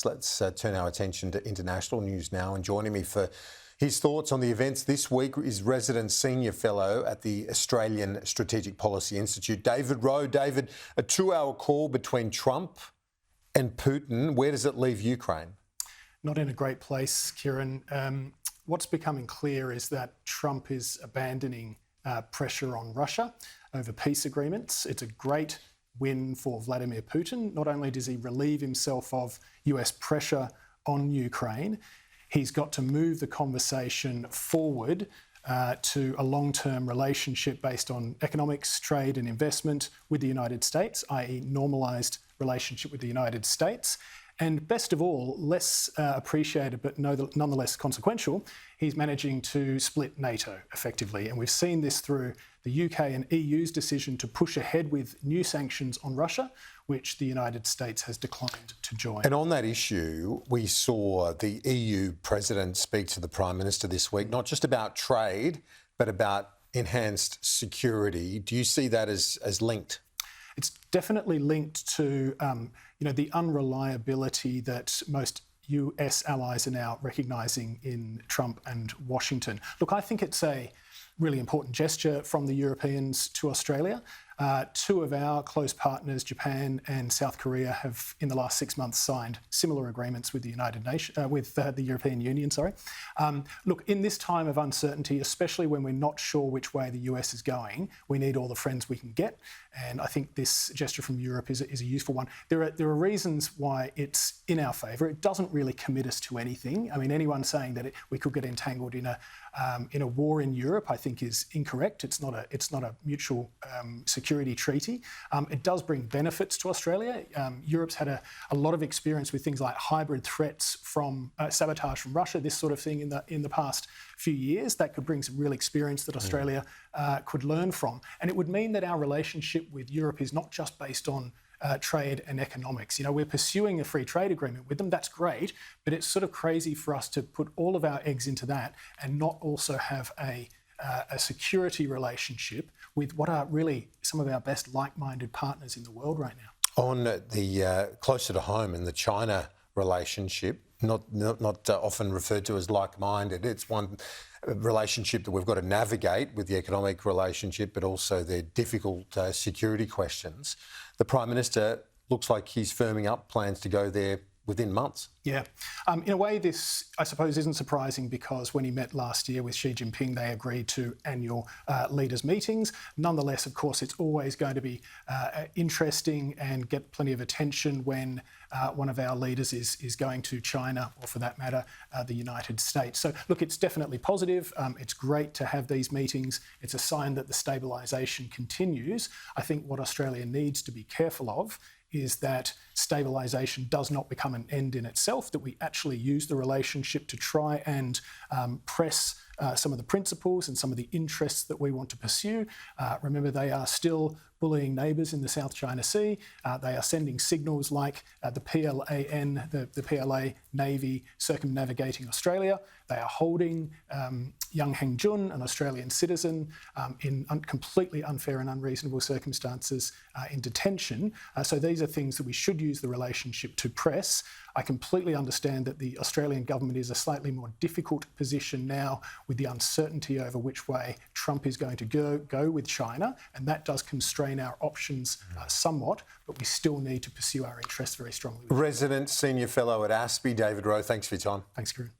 Let's turn our attention to international news now, and joining me for his thoughts on the events this week is resident senior fellow at the Australian Strategic Policy Institute, David Wroe. David, a 2-hour call between Trump and Putin. Where does it leave Ukraine? Not in a great place, Kieran. What's becoming clear is that Trump is abandoning pressure on Russia over peace agreements. It's a great win for Vladimir Putin. Not only does he relieve himself of US pressure on Ukraine, he's got to move the conversation forward to a long-term relationship based on economics, trade and investment with the United States, i.e. normalised relationship with the United States. And best of all, less appreciated but nonetheless consequential, he's managing to split NATO effectively. And we've seen this through the UK and EU's decision to push ahead with new sanctions on Russia, which the United States has declined to join. And on that issue, we saw the EU president speak to the Prime Minister this week, not just about trade, but about enhanced security. Do you see that as linked? It's definitely linked to the unreliability that most US allies are now recognising in Trump and Washington. Look, I think it's a really important gesture from the Europeans to Australia. Two of our close partners, Japan and South Korea, have in the last 6 months signed similar agreements with the the European Union. Look, in this time of uncertainty, especially when we're not sure which way the US is going, we need all the friends we can get. And I think this gesture from Europe is a useful one. There are reasons why it's in our favour. It doesn't really commit us to anything. I mean, anyone saying that we could get entangled in a war in Europe, I think, is incorrect. It's not a mutual security treaty. It does bring benefits to Australia. Europe's had a lot of experience with things like hybrid threats from sabotage from Russia, this sort of thing in the past few years. That could bring some real experience that Australia could learn from. And it would mean that our relationship with Europe is not just based on trade and economics. We're pursuing a free trade agreement with them. That's great, but it's sort of crazy for us to put all of our eggs into that and not also have a security relationship with what are really some of our best like-minded partners in the world right now. On the closer to home in the China relationship, not often referred to as like-minded, it's one relationship that we've got to navigate with the economic relationship, but also the difficult security questions. The Prime Minister looks like he's firming up plans to go there within months. Yeah. In a way, this, I suppose, isn't surprising because when he met last year with Xi Jinping, they agreed to annual leaders' meetings. Nonetheless, of course, it's always going to be interesting and get plenty of attention when one of our leaders is going to China, or for that matter, the United States. So, look, it's definitely positive. It's great to have these meetings. It's a sign that the stabilisation continues. I think what Australia needs to be careful of is that stabilisation does not become an end in itself, that we actually use the relationship to try and press some of the principles and some of the interests that we want to pursue. Remember, they are still bullying neighbours in the South China Sea. They are sending signals like the PLAN, the PLA Navy circumnavigating Australia. They are holding Young Heng Jun, an Australian citizen, in completely unfair and unreasonable circumstances in detention. So these are things that we should use the relationship to press. I completely understand that the Australian government is a slightly more difficult position now with the uncertainty over which way Trump is going to go with China, and that does constrain our options somewhat, but we still need to pursue our interests very strongly. Resident Senior Fellow at ASPI, David Wroe, thanks for your time. Thanks, Kieran.